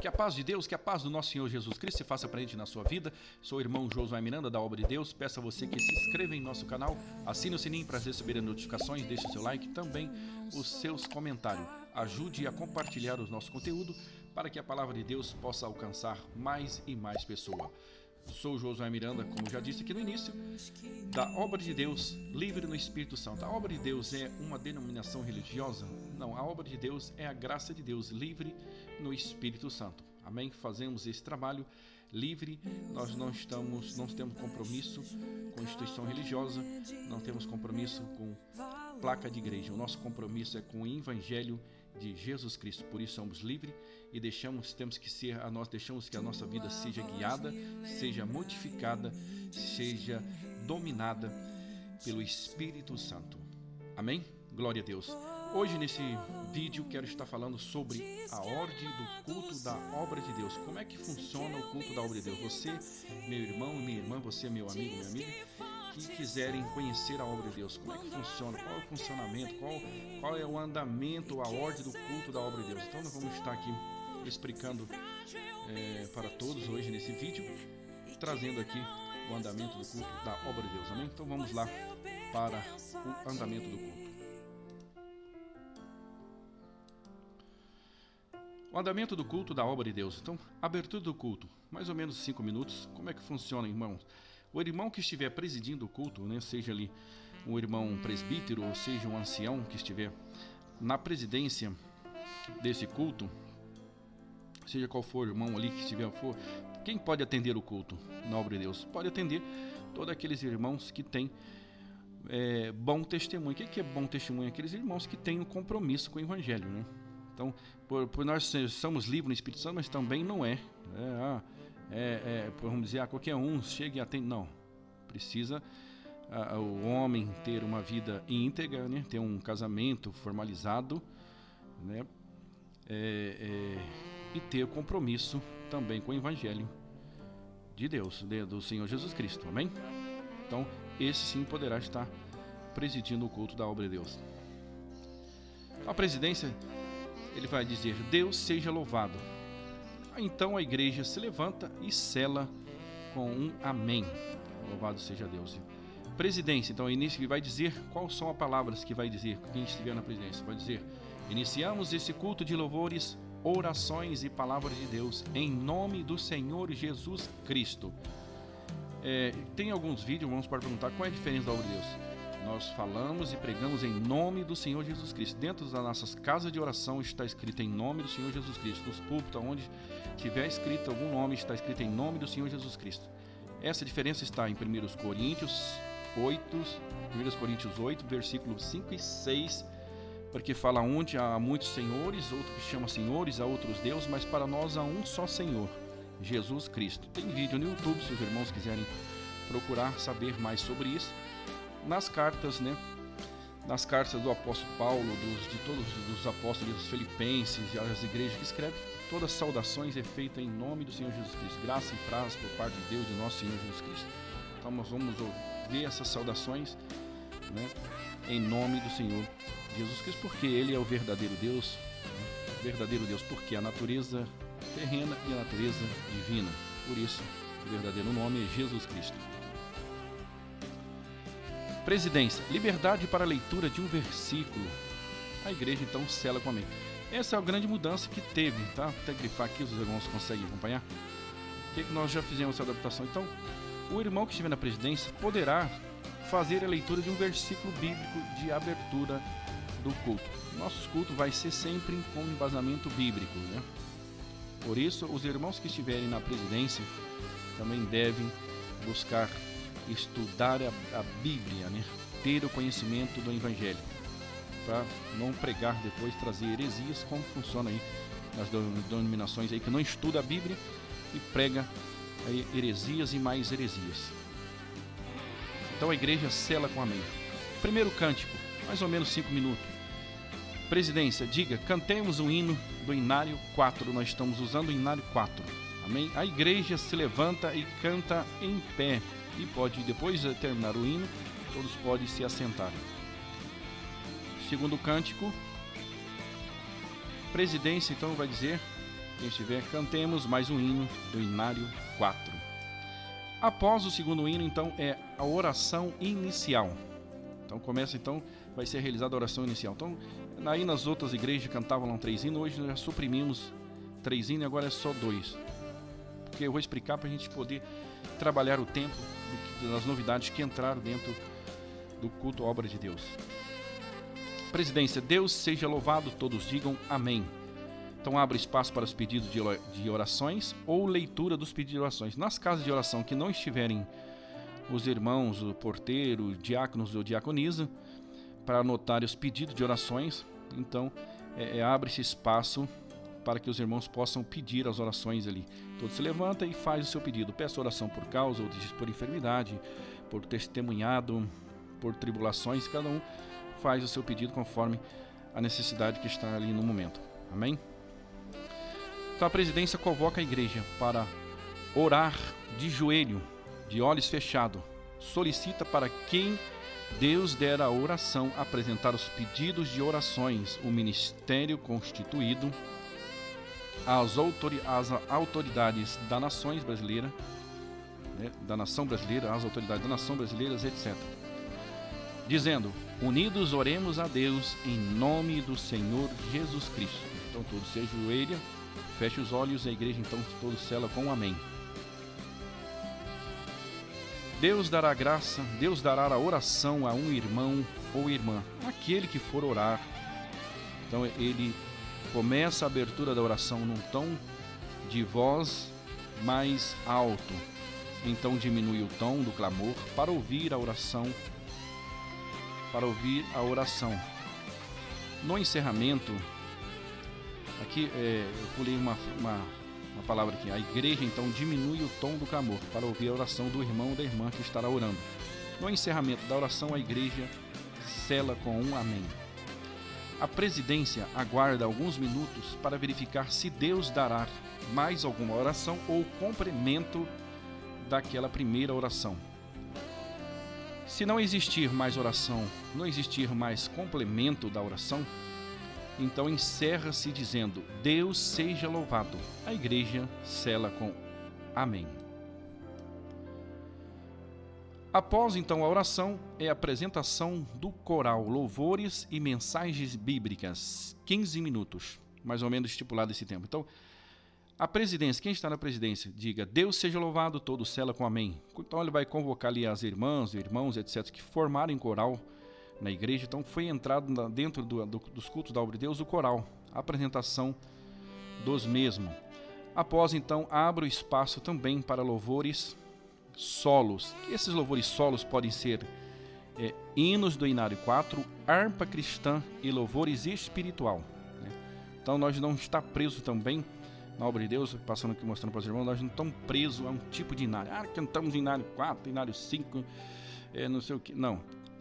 Que a paz de Deus, que a paz do nosso Senhor Jesus Cristo se faça presente na sua vida. Sou o irmão Josué Miranda, da Obra de Deus. Peço a você que se inscreva em nosso canal, assine o sininho para receber as notificações, deixe o seu like, também os seus comentários. Ajude a compartilhar o nosso conteúdo para que a palavra de Deus possa alcançar mais e mais pessoas. Sou o Josué Miranda, como já disse aqui no início, da Obra de Deus, livre no Espírito Santo. A Obra de Deus é uma denominação religiosa? Não, a Obra de Deus é a graça de Deus, livre no Espírito Santo. Amém? Fazemos esse trabalho livre, nós não temos compromisso com instituição religiosa, não temos compromisso com placa de igreja. O nosso compromisso é com o Evangelho de Jesus Cristo. Por isso somos livres e deixamos que a nossa vida seja guiada, seja modificada, seja dominada pelo Espírito Santo. Amém? Glória a Deus. Hoje nesse vídeo quero estar falando sobre a ordem do culto da obra de Deus. Como é que funciona o culto da obra de Deus? Você, meu irmão e minha irmã, você, meu amigo, minha amiga, que quiserem conhecer a obra de Deus, como é que funciona, qual é o funcionamento, qual é o andamento, a ordem do culto da obra de Deus. Então nós vamos estar aqui explicando para todos hoje nesse vídeo, trazendo aqui o andamento do culto da obra de Deus. Amém? Então vamos lá para o andamento do culto. O andamento do culto da obra de Deus. Então, abertura do culto, mais ou menos 5 minutos. Como é que funciona, irmãos? O irmão que estiver presidindo o culto, né, seja ali um irmão presbítero ou seja um ancião que estiver na presidência desse culto, seja qual for o irmão ali que estiver, quem pode atender o culto na obra de Deus? Pode atender todos aqueles irmãos que têm bom testemunho. O que é bom testemunho? Aqueles irmãos que têm um compromisso com o Evangelho, né? Então, por nós somos livres no Espírito Santo, mas também não vamos dizer, qualquer um chegue e atende. Não, precisa o homem ter uma vida íntegra, né? Ter um casamento formalizado, né? E ter compromisso também com o Evangelho de Deus, do Senhor Jesus Cristo, amém? Então, esse sim poderá estar presidindo o culto da obra de Deus. A presidência, ele vai dizer: Deus seja louvado. Então a igreja se levanta e sela com um amém. Louvado seja Deus. Presidência, então, início que vai dizer quais são as palavras que vai dizer quem estiver na presidência. Vai dizer: iniciamos esse culto de louvores, orações e palavras de Deus em nome do Senhor Jesus Cristo. Tem alguns vídeos, vamos para perguntar qual é a diferença da obra de Deus. Nós falamos e pregamos em nome do Senhor Jesus Cristo. Dentro das nossas casas de oração está escrito em nome do Senhor Jesus Cristo. Nos púlpitos, onde tiver escrito algum nome, está escrito em nome do Senhor Jesus Cristo. Essa diferença está em 1 Coríntios 8, versículos 5 e 6, porque fala onde há muitos senhores, outros que chamam senhores, há outros deuses, mas para nós há um só Senhor, Jesus Cristo. Tem vídeo no YouTube, se os irmãos quiserem procurar saber mais sobre isso. Nas cartas, né? Nas cartas do apóstolo Paulo, de todos os apóstolos dos Filipenses e as igrejas que escreve, todas as saudações é feita em nome do Senhor Jesus Cristo. Graça e paz por parte de Deus, de nosso Senhor Jesus Cristo. Então nós vamos ver essas saudações, né, em nome do Senhor Jesus Cristo, porque Ele é o verdadeiro Deus, né? Verdadeiro Deus, porque a natureza terrena e a natureza divina. Por isso, o verdadeiro nome é Jesus Cristo. Presidência, liberdade para a leitura de um versículo. A igreja então sela com amém. Essa é a grande mudança que teve, tá? Vou até grifar aqui, os irmãos conseguem acompanhar. O que nós já fizemos essa adaptação? Então, o irmão que estiver na presidência poderá fazer a leitura de um versículo bíblico de abertura do culto. Nosso culto vai ser sempre com embasamento bíblico, né? Por isso, os irmãos que estiverem na presidência também devem buscar estudar a Bíblia, né? Ter o conhecimento do Evangelho, para não pregar depois, trazer heresias, como funciona aí nas denominações aí que não estuda a Bíblia e prega aí heresias e mais heresias. Então a igreja sela com amém. Primeiro cântico, mais ou menos 5 minutos. Presidência, diga: cantemos o hino do Inário 4. Nós estamos usando o Inário 4. Amém? A igreja se levanta e canta em pé. E pode, depois de terminar o hino, todos podem se assentar. Segundo cântico, presidência então vai dizer: Quem estiver, cantemos mais um hino do Inário 4. Após o segundo hino, então, é a oração inicial. Então começa, então, vai ser realizada a oração inicial. Então, aí nas outras igrejas cantavam lá 3 hinos, hoje nós já suprimimos 3 hinos e agora é só 2. Porque eu vou explicar para a gente poder trabalhar o tempo das novidades que entraram dentro do culto à obra de Deus. Presidência, Deus seja louvado, todos digam amém. Então abre espaço para os pedidos de orações ou leitura dos pedidos de orações. Nas casas de oração que não estiverem os irmãos, o porteiro, os diáconos ou diaconisa, para anotar os pedidos de orações, então abre-se espaço para que os irmãos possam pedir as orações ali. Todo se levanta e faz o seu pedido. Peça oração por causa, ou por enfermidade, por testemunhado, por tribulações. Cada um faz o seu pedido conforme a necessidade que está ali no momento. Amém? Então a presidência convoca a igreja para orar de joelho, de olhos fechados. Solicita para quem Deus der a oração apresentar os pedidos de orações, o ministério constituído, as autoridades da nação brasileira, as autoridades da nação brasileira, etc. Dizendo: unidos oremos a Deus em nome do Senhor Jesus Cristo. Então todos se ajoelham, feche os olhos, a igreja então todos sela com um amém. Deus dará graça, Deus dará a oração a um irmão ou irmã, aquele que for orar. Então ele começa a abertura da oração num tom de voz mais alto. Então diminui o tom do clamor para ouvir a oração. No encerramento, aqui eu pulei uma palavra aqui. A igreja então diminui o tom do clamor para ouvir a oração do irmão ou da irmã que estará orando. No encerramento da oração, a igreja sela com um amém. A presidência aguarda alguns minutos para verificar se Deus dará mais alguma oração ou complemento daquela primeira oração. Se não existir mais oração, não existir mais complemento da oração, então encerra-se dizendo: Deus seja louvado. A igreja sela com amém. Após então a oração, é a apresentação do coral, louvores e mensagens bíblicas, 15 minutos, mais ou menos estipulado esse tempo. Então, a presidência, quem está na presidência, diga: Deus seja louvado, todo sela com amém. Então ele vai convocar ali as irmãs, irmãos, etc., que formaram coral na igreja. Então foi entrado dentro dos cultos da obra de Deus o coral, a apresentação dos mesmos. Após então, abre o espaço também para louvores solos. Esses louvores solos podem ser hinos do Inário 4, harpa cristã e louvores espiritual. Então nós não estamos presos também na obra de Deus, passando aqui mostrando para os irmãos, nós não estamos presos a um tipo de inário. Cantamos Inário 4, Inário 5, não sei o que. Não.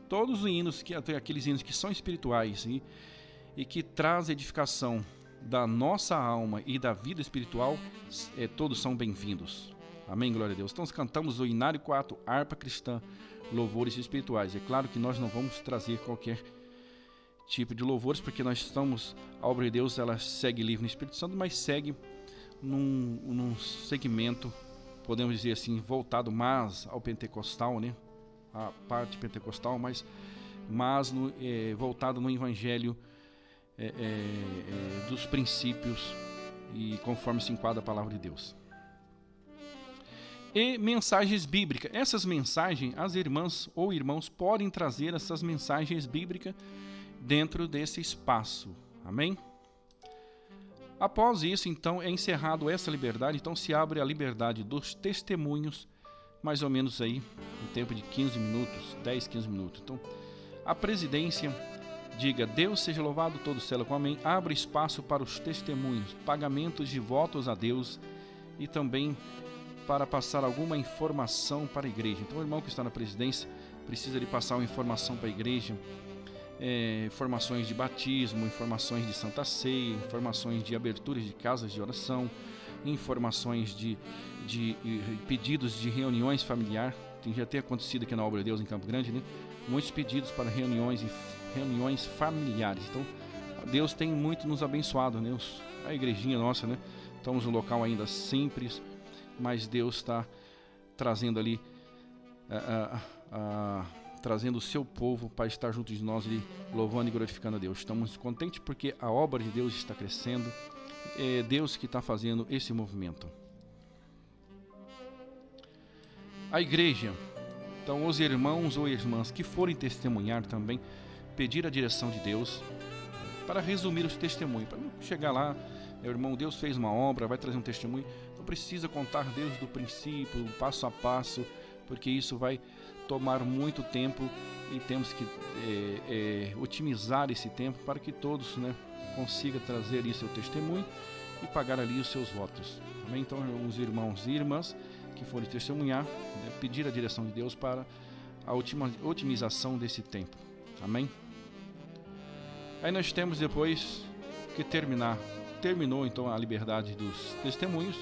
Todos os hinos, aqueles hinos que são espirituais e que trazem edificação da nossa alma e da vida espiritual, todos são bem-vindos. Amém, glória a Deus. Então, cantamos o Inário 4, harpa cristã, louvores espirituais. É claro que nós não vamos trazer qualquer tipo de louvores, porque nós estamos, a obra de Deus, ela segue livre no Espírito Santo, mas segue num segmento, podemos dizer assim, voltado mais ao pentecostal, né? A parte pentecostal, mas voltado no evangelho dos princípios e conforme se enquadra a palavra de Deus. E mensagens bíblicas. Essas mensagens, as irmãs ou irmãos podem trazer essas mensagens bíblicas dentro desse espaço. Amém? Após isso, então, é encerrado essa liberdade. Então se abre a liberdade dos testemunhos, mais ou menos aí, um tempo de 15 minutos, 10, 15 minutos. Então, a presidência diga: Deus seja louvado, todo céu com amém. Abre espaço para os testemunhos, pagamentos de votos a Deus e também para passar alguma informação para a igreja. Então o irmão que está na presidência precisa de passar uma informação para a igreja, informações de batismo, informações de Santa Ceia, informações de aberturas de casas de oração, informações de pedidos de reuniões familiares. Tem já tem acontecido aqui na Obra de Deus em Campo Grande, né? Muitos pedidos para reuniões familiares. Então Deus tem muito nos abençoado, né? A igrejinha nossa, né? Estamos no local ainda simples, mas Deus está trazendo ali, trazendo o seu povo para estar junto de nós ali, louvando e glorificando a Deus. Estamos contentes porque a obra de Deus está crescendo. É Deus que está fazendo esse movimento. A igreja, então os irmãos ou irmãs que forem testemunhar também, pedir a direção de Deus para resumir os testemunhos, para não chegar lá, meu irmão, Deus fez uma obra, vai trazer um testemunho, não precisa contar desde o princípio, passo a passo, porque isso vai tomar muito tempo e temos que otimizar esse tempo para que todos, né, consigam trazer ali seu testemunho e pagar ali os seus votos. Amém? Então, os irmãos e irmãs que forem testemunhar, né, pedir a direção de Deus para a otimização desse tempo. Amém? Aí nós temos depois que terminou então a liberdade dos testemunhos,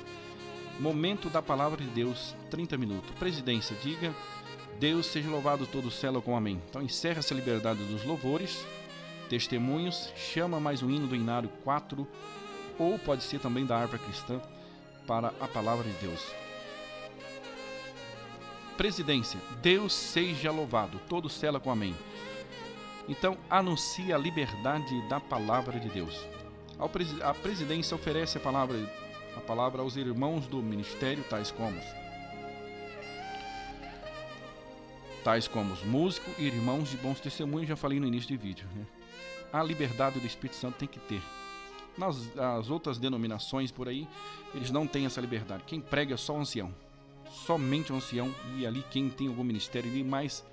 momento da palavra de Deus, 30 minutos. Presidência, diga, Deus seja louvado todo o céu com amém. Então encerra essa liberdade dos louvores, testemunhos, chama mais um hino do Inário 4, ou pode ser também da harpa cristã, para a palavra de Deus. Presidência, Deus seja louvado, todo o céu com amém. Então anuncia a liberdade da palavra de Deus. A presidência oferece a palavra aos irmãos do ministério, tais como os músicos e irmãos de bons testemunhos, já falei no início do vídeo, né? A liberdade do Espírito Santo tem que ter. Nas outras denominações por aí, eles não têm essa liberdade. Quem prega é só o ancião, somente o ancião, e ali quem tem algum ministério ali, mais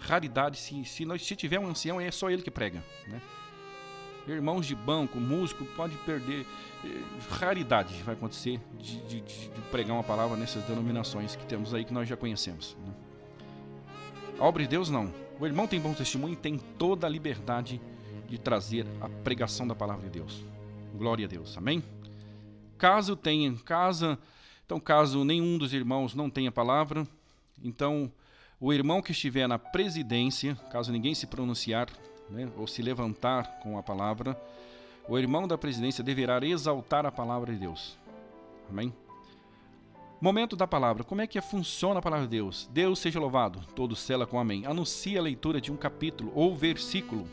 raridade, se tiver um ancião, é só ele que prega, né? Irmãos de banco, músico, pode perder, raridade vai acontecer de pregar uma palavra nessas denominações que temos aí, que nós já conhecemos, né? A obra de Deus não. O irmão tem bom testemunho e tem toda a liberdade de trazer a pregação da palavra de Deus. Glória a Deus, amém? Caso nenhum dos irmãos não tenha palavra, então o irmão que estiver na presidência, caso ninguém se pronunciar, né, ou se levantar com a palavra, o irmão da presidência deverá exaltar a palavra de Deus. Amém? Momento da palavra. Como é que funciona a palavra de Deus? Deus seja louvado, todo cela com amém. Anuncia a leitura de um capítulo ou versículo.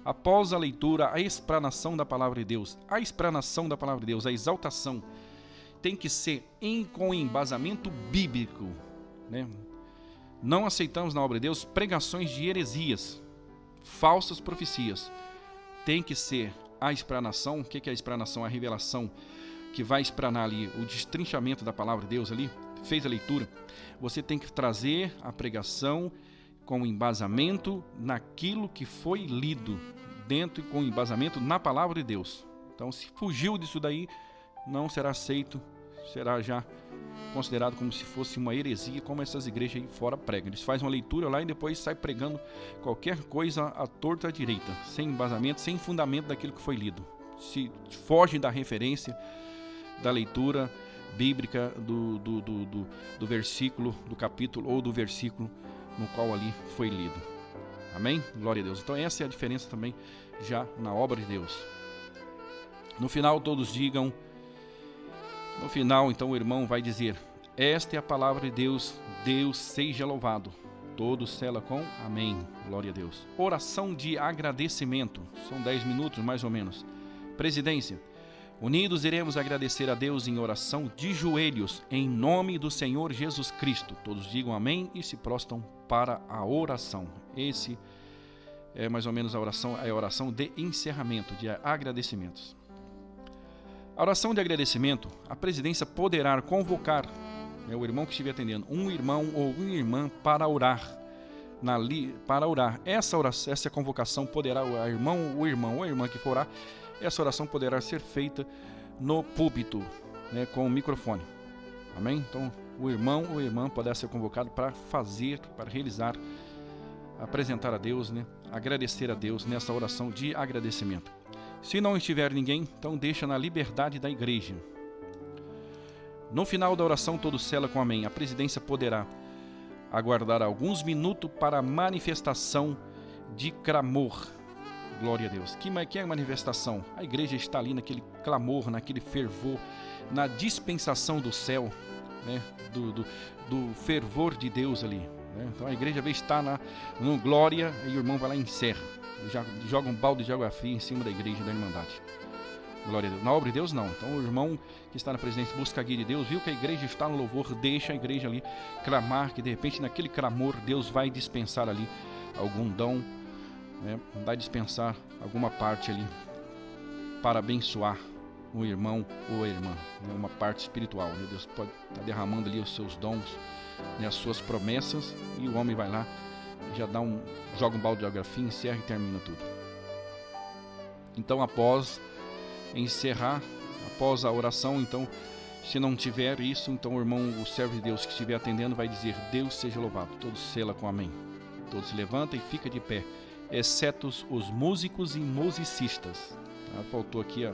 Após a leitura, a explanação da palavra de Deus. A explanação da palavra de Deus, a exaltação, tem que ser com embasamento bíblico, né? Não aceitamos na obra de Deus pregações de heresias, falsas profecias. Tem que ser a explanação. O que é a explanação? A revelação que vai explanar ali o destrinchamento da palavra de Deus ali. Fez a leitura. Você tem que trazer a pregação com embasamento naquilo que foi lido, dentro e com embasamento na palavra de Deus. Então, se fugiu disso daí, não será aceito, será já considerado como se fosse uma heresia, como essas igrejas aí fora pregam. Eles fazem uma leitura lá e depois saem pregando qualquer coisa à torta à direita, sem embasamento, sem fundamento daquilo que foi lido. Se foge da referência da leitura bíblica do versículo, do capítulo ou do versículo no qual ali foi lido. Amém? Glória a Deus. Então essa é a diferença também já na obra de Deus. No final todos digam. No final, então, o irmão vai dizer: esta é a palavra de Deus, Deus seja louvado. Todos cela com amém. Glória a Deus. Oração de agradecimento. São 10 minutos, mais ou menos. Presidência. Unidos iremos agradecer a Deus em oração de joelhos, em nome do Senhor Jesus Cristo. Todos digam amém e se prostam para a oração. Esse é mais ou menos a oração de encerramento, de agradecimentos. A oração de agradecimento, a presidência poderá convocar, né, o irmão que estiver atendendo, um irmão ou uma irmã para orar. Essa convocação poderá, o irmão ou a irmã que for orar, essa oração poderá ser feita no púlpito, né, com o microfone. Amém? Então, o irmão ou a irmã poderá ser convocado para realizar, apresentar a Deus, né, agradecer a Deus nessa oração de agradecimento. Se não estiver ninguém, então deixa na liberdade da igreja. No final da oração, todos cela com amém. A presidência poderá aguardar alguns minutos para a manifestação de clamor. Glória a Deus. Que é a manifestação? A igreja está ali naquele clamor, naquele fervor, na dispensação do céu, né? do fervor de Deus ali, né? Então a igreja vê estar no glória e o irmão vai lá e encerra, já joga um balde de água fria em cima da igreja da Irmandade. Glória a Deus. Na obra de Deus não. Então o irmão que está na presidência busca a guia de Deus, viu que a igreja está no louvor, deixa a igreja ali clamar, que de repente naquele clamor Deus vai dispensar ali algum dom, né? Vai dispensar alguma parte ali para abençoar o irmão ou a irmã, né? Uma parte espiritual, né? Deus pode estar derramando ali os seus dons, né? As suas promessas, e o homem vai lá e já joga um balde de água fria, encerra e termina tudo. Então após encerrar, após a oração, então se não tiver isso, então o irmão, o servo de Deus que estiver atendendo vai dizer: Deus seja louvado. Todos sela com amém. Todos se levantam e fica de pé, exceto os músicos e musicistas. Faltou aqui a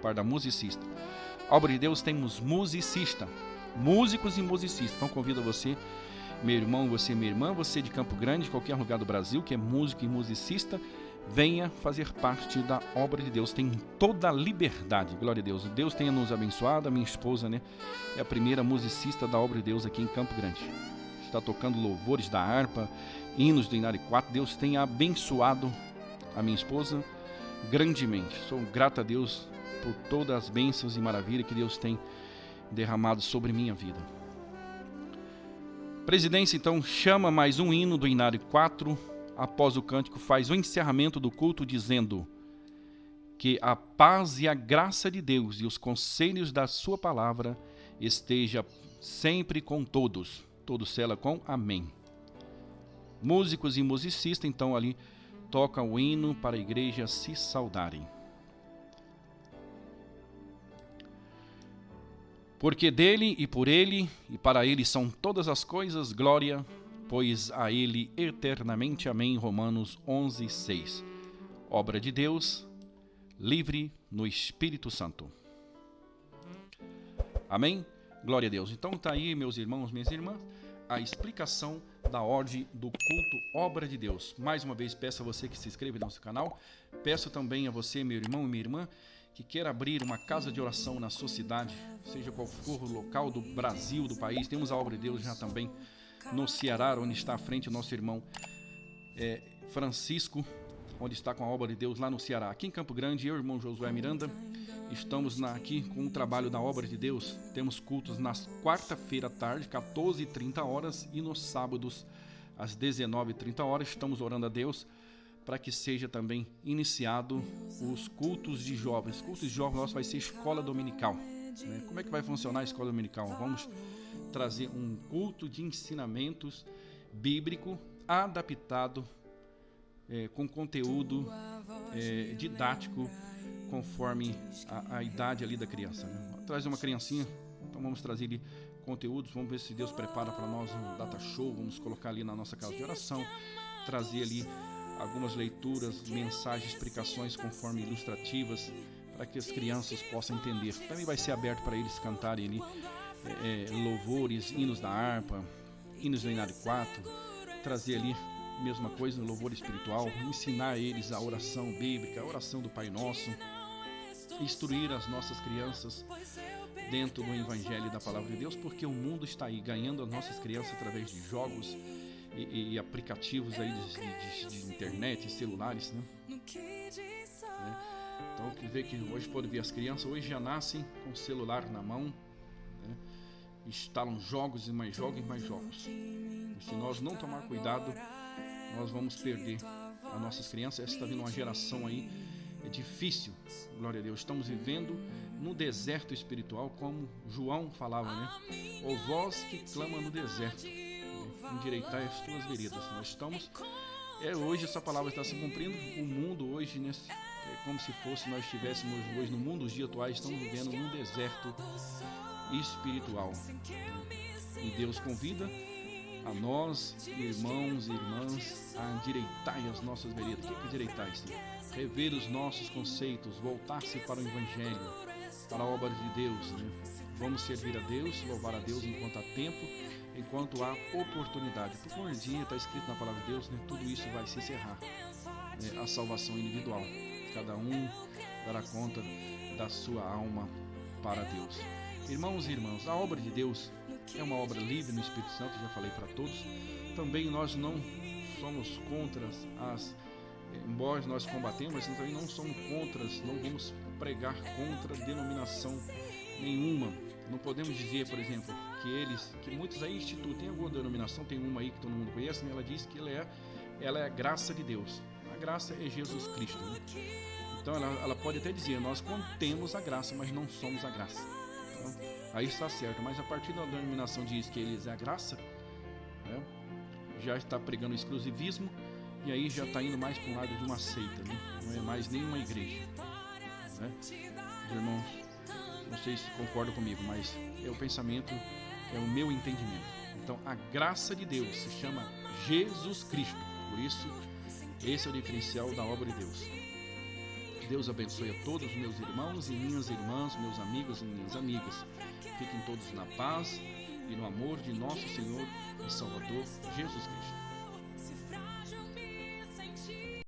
parte da musicista. A obra de Deus temos musicista, músicos e musicistas. Então convido você, meu irmão, você, minha irmã, você de Campo Grande, de qualquer lugar do Brasil que é músico e musicista, venha fazer parte da obra de Deus. Tem toda a liberdade, glória a Deus. Deus tenha nos abençoado. A minha esposa, né, é a primeira musicista da obra de Deus aqui em Campo Grande. Está tocando louvores da harpa, hinos do Inário 4. Deus tenha abençoado a minha esposa grandemente. Sou grato a Deus por todas as bênçãos e maravilhas que Deus tem derramado sobre minha vida. Presidência, então, chama mais um hino do Inário 4. Após o cântico, faz o encerramento do culto dizendo: que a paz e a graça de Deus e os conselhos da sua palavra esteja sempre com todos. Todos sela com amém. Músicos e musicistas, então, ali tocam o hino para a igreja se saudarem. Porque dele e por ele e para ele são todas as coisas, glória, pois a ele eternamente. Amém. Romanos 11, 6. Obra de Deus, livre no Espírito Santo. Amém? Glória a Deus. Então está aí, meus irmãos, minhas irmãs, a explicação da ordem do culto Obra de Deus. Mais uma vez peço a você que se inscreva no nosso canal. Peço também a você, meu irmão e minha irmã, que queira abrir uma casa de oração na sua cidade, seja qual for o local do Brasil, do país. Temos a Obra de Deus já também no Ceará, onde está à frente o nosso irmão Francisco, onde está com a Obra de Deus lá no Ceará. Aqui em Campo Grande, eu e o irmão Josué Miranda, estamos aqui com o trabalho da Obra de Deus. Temos cultos nas quarta-feira à tarde, 14h30, e nos sábados, às 19h30. Estamos orando a Deus para que seja também iniciado os cultos de jovens. Cultos de jovens nosso vai ser escola dominical, né? Como é que vai funcionar a escola dominical? Vamos trazer um culto de ensinamentos bíblico adaptado, com conteúdo didático conforme a idade ali da criança, né? Traz uma criancinha, então vamos trazer ali conteúdos, vamos ver se Deus prepara para nós um data show, vamos colocar ali na nossa casa de oração, trazer ali algumas leituras, mensagens, explicações conforme ilustrativas, para que as crianças possam entender. Também vai ser aberto para eles cantarem ali louvores, hinos da harpa, hinos do Inário 4, trazer ali mesma coisa, louvor espiritual, ensinar eles a oração bíblica, a oração do Pai Nosso, instruir as nossas crianças dentro do Evangelho e da Palavra de Deus, porque o mundo está aí ganhando as nossas crianças através de jogos e aplicativos aí de internet, celulares, né? Então, vê que hoje pode ver as crianças, hoje já nascem com o celular na mão, né? Instalam jogos e mais jogos e mais jogos. E se nós não tomar cuidado, nós vamos perder as nossas crianças. Essa está vindo uma geração aí, é difícil, glória a Deus. Estamos vivendo no deserto espiritual, como João falava, né? Ó vós que clama no deserto, endireitai as tuas veredas. Nós estamos, hoje essa palavra está se cumprindo. O mundo hoje, né, é como se fosse nós estivéssemos hoje no mundo dos dias atuais, estamos vivendo num deserto espiritual. E Deus convida a nós, irmãos e irmãs, a endireitar as nossas veredas. O que é endireitar? Rever os nossos conceitos, voltar-se para o Evangelho, para a obra de Deus, né? Vamos servir a Deus, louvar a Deus enquanto há tempo, enquanto há oportunidade. Porque um dia está escrito na palavra de Deus, né? Tudo isso vai se encerrar, né? A salvação individual. Cada um dará conta da sua alma para Deus. Irmãos e irmãs, a obra de Deus é uma obra livre no Espírito Santo, já falei para todos. Também nós não somos contra embora nós combatemos, mas também não somos contra, não vamos pregar contra denominação nenhuma. Não podemos dizer, por exemplo, que muitos aí instituem alguma denominação, tem uma aí que todo mundo conhece, né? Ela diz que ela é a graça de Deus. A graça é Jesus Cristo, né? Então ela pode até dizer, nós contemos a graça, mas não somos a graça. Então, aí está certo, mas a partir da denominação diz que eles é a graça, né? Já está pregando exclusivismo, e aí já está indo mais para um lado de uma seita, né? Não é mais nenhuma igreja, né? Os irmãos, não sei se concordam comigo, mas é o pensamento, é o meu entendimento. Então a graça de Deus se chama Jesus Cristo, por isso esse é o diferencial da obra de Deus. Deus abençoe a todos os meus irmãos e minhas irmãs, meus amigos e minhas amigas. Fiquem todos na paz e no amor de nosso Senhor e Salvador Jesus Cristo.